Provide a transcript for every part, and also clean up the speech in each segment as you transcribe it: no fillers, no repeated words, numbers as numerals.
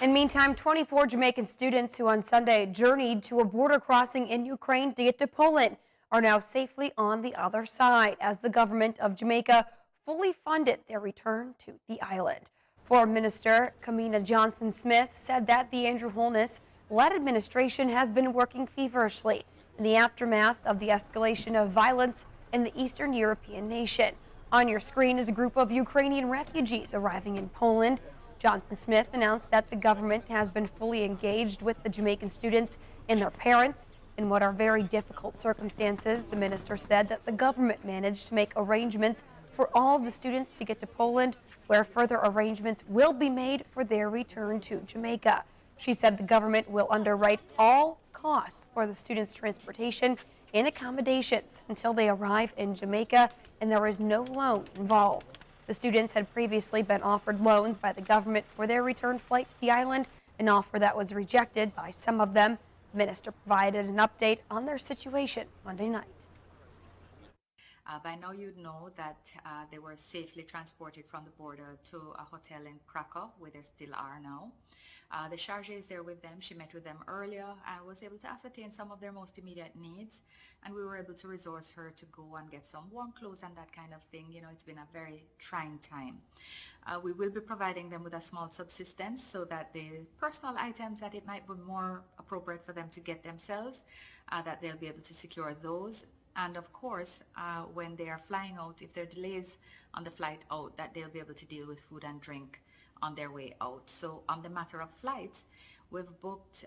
In meantime, 24 Jamaican students who on Sunday journeyed to a border crossing in Ukraine to get to Poland are now safely on the other side as the government of Jamaica fully funded their return to the island. Foreign Minister Kamina Johnson-Smith said that the Andrew Holness-led administration has been working feverishly in the aftermath of the escalation of violence in the Eastern European nation. On your screen is a group of Ukrainian refugees arriving in Poland. Johnson-Smith announced that the government has been fully engaged with the Jamaican students and their parents in what are very difficult circumstances. The minister said that the government managed to make arrangements for all of the students to get to Poland, where further arrangements will be made for their return to Jamaica. She said the government will underwrite all costs for the students' transportation and accommodations until they arrive in Jamaica, and there is no loan involved. The students had previously been offered loans by the government for their return flight to the island, an offer that was rejected by some of them. The minister provided an update on their situation Monday night. By now you'd know that they were safely transported from the border to a hotel in Krakow, where they still are now. The charge is there with them. She met with them earlier and was able to ascertain some of their most immediate needs, and we were able to resource her to go and get some warm clothes and that kind of thing. You know, it's been a very trying time. We will be providing them with a small subsistence so that the personal items that it might be more appropriate for them to get themselves, that they'll be able to secure those. And of course, when they are flying out, if there are delays on the flight out, that they'll be able to deal with food and drink on their way out. So on the matter of flights, we've booked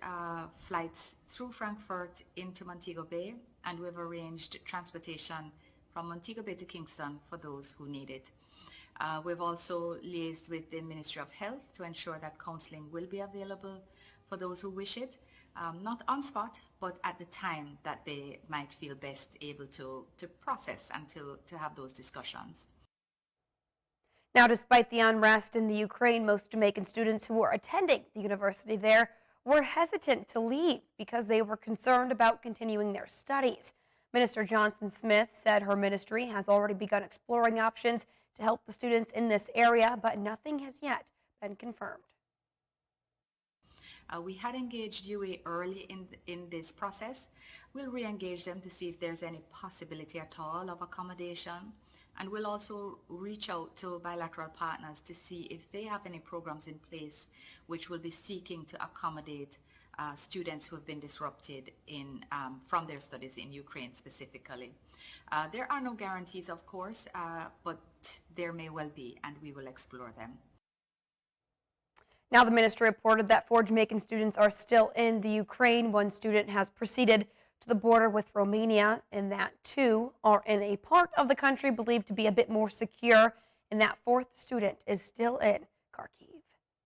flights through Frankfurt into Montego Bay, and we've arranged transportation from Montego Bay to Kingston for those who need it. We've also liaised with the Ministry of Health to ensure that counseling will be available for those who wish it. Not on spot, but at the time that they might feel best able to process and to have those discussions. Now, despite the unrest in the Ukraine, most Jamaican students who were attending the university there were hesitant to leave because they were concerned about continuing their studies. Minister Johnson-Smith said her ministry has already begun exploring options to help the students in this area, but nothing has yet been confirmed. We had engaged UA early in this process. We'll re-engage them to see if there's any possibility at all of accommodation. And we'll also reach out to bilateral partners to see if they have any programs in place which will be seeking to accommodate students who have been disrupted from their studies in Ukraine specifically. There are no guarantees, of course, but there may well be, and we will explore them. Now, the ministry reported that 4 Jamaican students are still in the Ukraine. 1 student has proceeded to the border with Romania, and that 2 are in a part of the country believed to be a bit more secure, and that 4th student is still in Kharkiv.